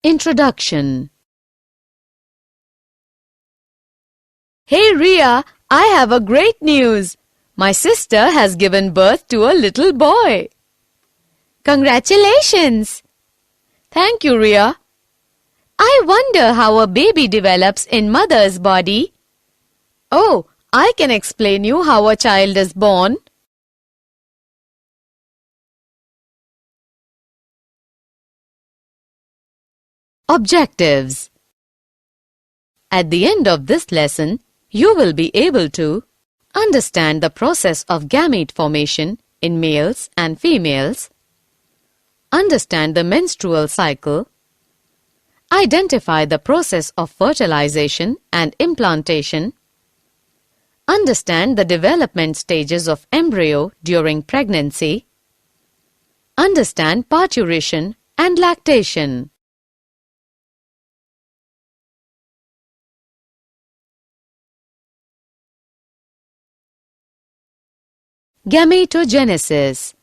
Introduction. Hey Ria, I have a great news. My sister has given birth to a little boy. Congratulations! Thank you, Ria. I wonder how a baby develops in mother's body. Oh, I can explain you how a child is born. Objectives. At the end of this lesson, you will be able to understand the process of gamete formation in males and females, understand the menstrual cycle, identify the process of fertilization and implantation, understand the development stages of embryo during pregnancy, understand parturition and lactation. Gametogenesis.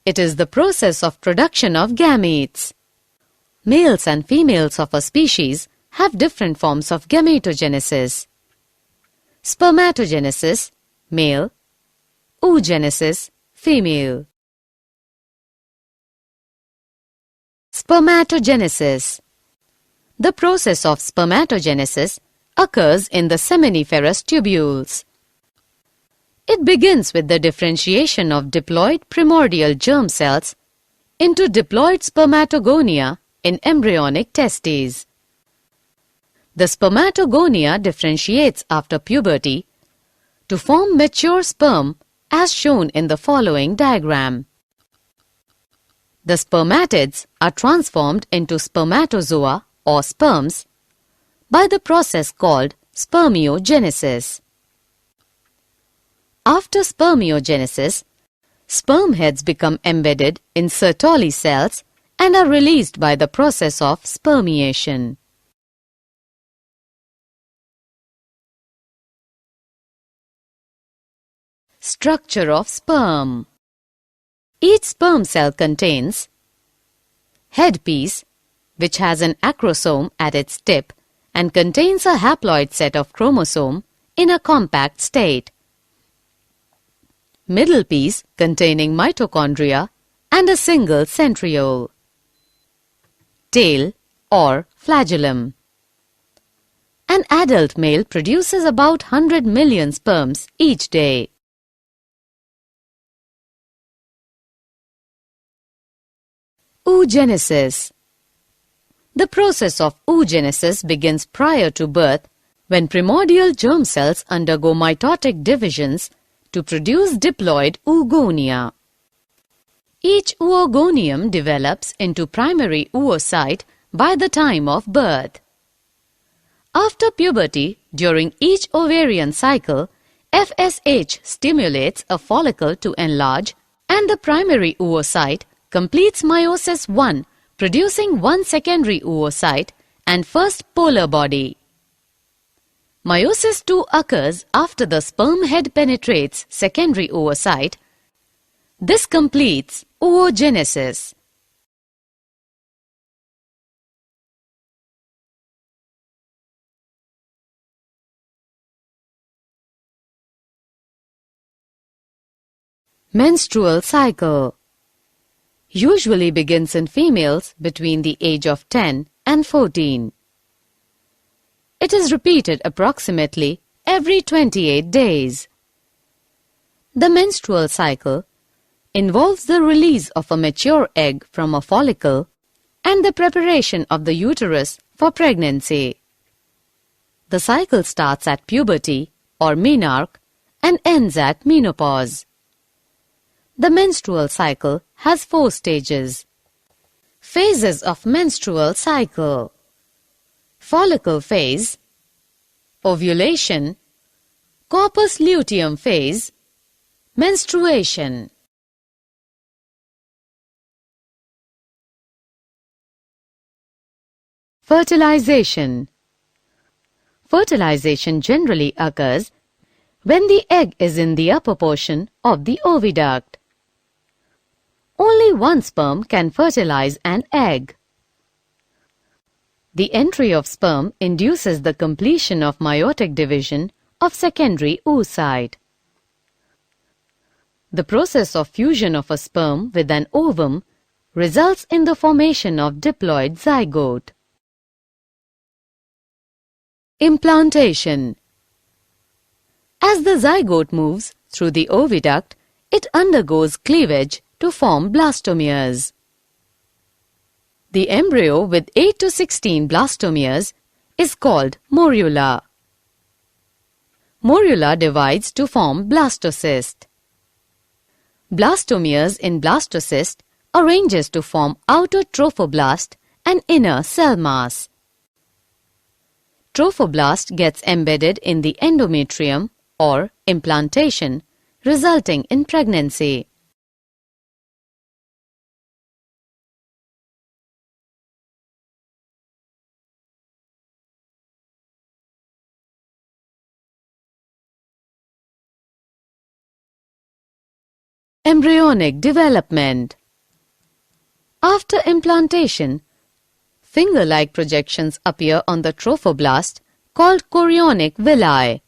It is the process of production of gametes. Males and females of a species have different forms of gametogenesis. Spermatogenesis, male. Oogenesis, female. Spermatogenesis. The process of spermatogenesis occurs in the seminiferous tubules. It begins with the differentiation of diploid primordial germ cells into diploid spermatogonia in embryonic testes. The spermatogonia differentiates after puberty to form mature sperm as shown in the following diagram. The spermatids are transformed into spermatozoa or sperms by the process called spermiogenesis. After spermiogenesis, sperm heads become embedded in Sertoli cells and are released by the process of spermiation. Structure of sperm. Each sperm cell contains headpiece, which has an acrosome at its tip and contains a haploid set of chromosome in a compact state. Middle piece containing mitochondria and a single centriole. Tail or flagellum. An adult male produces about 100 million sperms each day. Oogenesis. The process of oogenesis begins prior to birth when primordial germ cells undergo mitotic divisions to produce diploid oogonia. Each oogonium develops into primary oocyte by the time of birth. After puberty, during each ovarian cycle, FSH stimulates a follicle to enlarge and the primary oocyte completes meiosis I, producing one secondary oocyte and first polar body. Meiosis II occurs after the sperm head penetrates secondary oocyte. This completes oogenesis. Menstrual cycle usually begins in females between the age of 10 and 14. It is repeated approximately every 28 days. The menstrual cycle involves the release of a mature egg from a follicle and the preparation of the uterus for pregnancy. The cycle starts at puberty or menarche and ends at menopause. The menstrual cycle has 4 stages. Phases of menstrual cycle: follicle phase, ovulation, corpus luteum phase, menstruation. Fertilization. Fertilization generally occurs when the egg is in the upper portion of the oviduct. Only one sperm can fertilize an egg. The entry of sperm induces the completion of meiotic division of secondary oocyte. The process of fusion of a sperm with an ovum results in the formation of diploid zygote. Implantation. As the zygote moves through the oviduct, it undergoes cleavage to form blastomeres. The embryo with 8 to 16 blastomeres is called morula. Morula divides to form blastocyst. Blastomeres in blastocyst arranges to form outer trophoblast and inner cell mass. Trophoblast gets embedded in the endometrium or implantation, resulting in pregnancy. Embryonic development. After implantation, finger-like projections appear on the trophoblast called chorionic villi,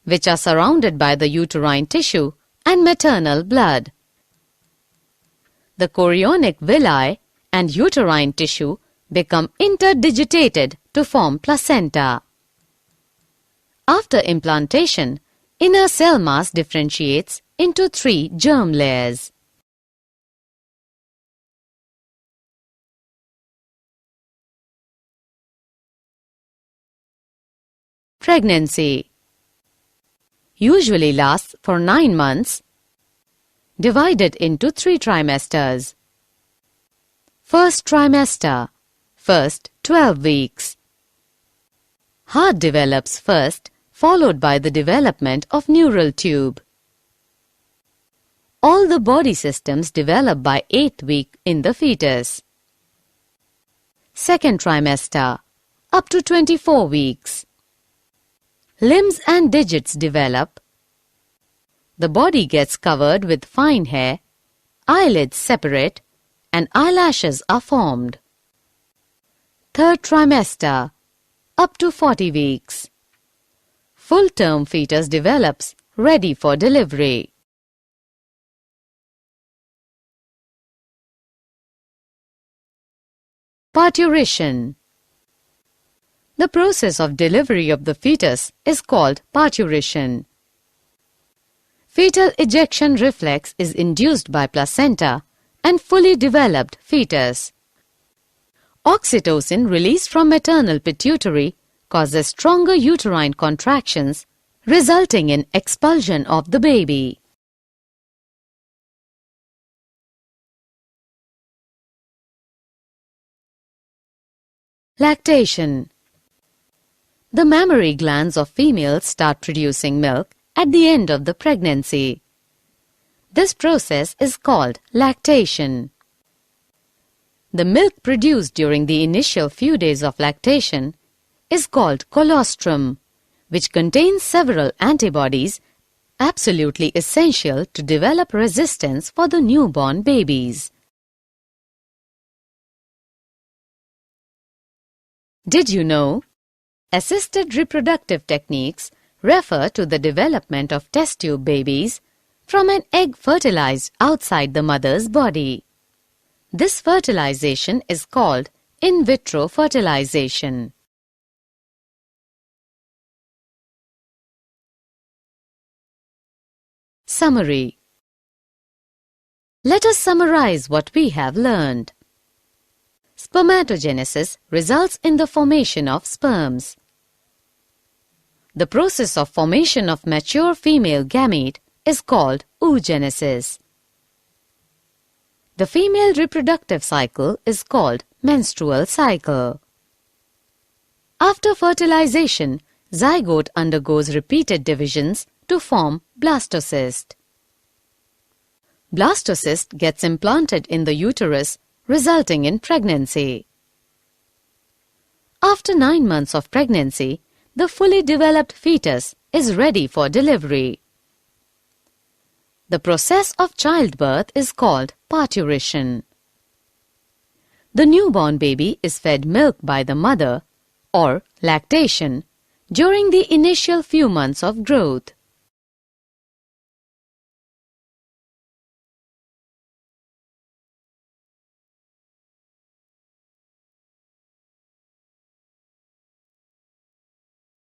which are surrounded by the uterine tissue and maternal blood. The chorionic villi and uterine tissue become interdigitated to form placenta. After implantation, inner cell mass differentiates into 3 germ layers. Pregnancy usually lasts for 9 months, divided into 3 trimesters. First trimester, first 12 weeks. Heart develops first, followed by the development of neural tube. All the body systems develop by 8th week in the fetus. Second trimester, up to 24 weeks. Limbs and digits develop. The body gets covered with fine hair, eyelids separate, and eyelashes are formed. Third trimester, up to 40 weeks. Full-term fetus develops, ready for delivery. Parturition. The process of delivery of the fetus is called parturition. Fetal ejection reflex is induced by placenta and fully developed fetus. Oxytocin released from maternal pituitary causes stronger uterine contractions, resulting in expulsion of the baby. Lactation. The mammary glands of females start producing milk at the end of the pregnancy. This process is called lactation. The milk produced during the initial few days of lactation is called colostrum, which contains several antibodies absolutely essential to develop resistance for the newborn babies. Did you know? Assisted reproductive techniques refer to the development of test tube babies from an egg fertilized outside the mother's body. This fertilization is called in vitro fertilization. Summary. Let us summarize what we have learned. Spermatogenesis results in the formation of sperms. The process of formation of mature female gamete is called oogenesis. The female reproductive cycle is called menstrual cycle. After fertilization, zygote undergoes repeated divisions to form blastocyst. Blastocyst gets implanted in the uterus, resulting in pregnancy. After 9 months of pregnancy, the fully developed fetus is ready for delivery. The process of childbirth is called parturition. The newborn baby is fed milk by the mother, or lactation, during the initial few months of growth.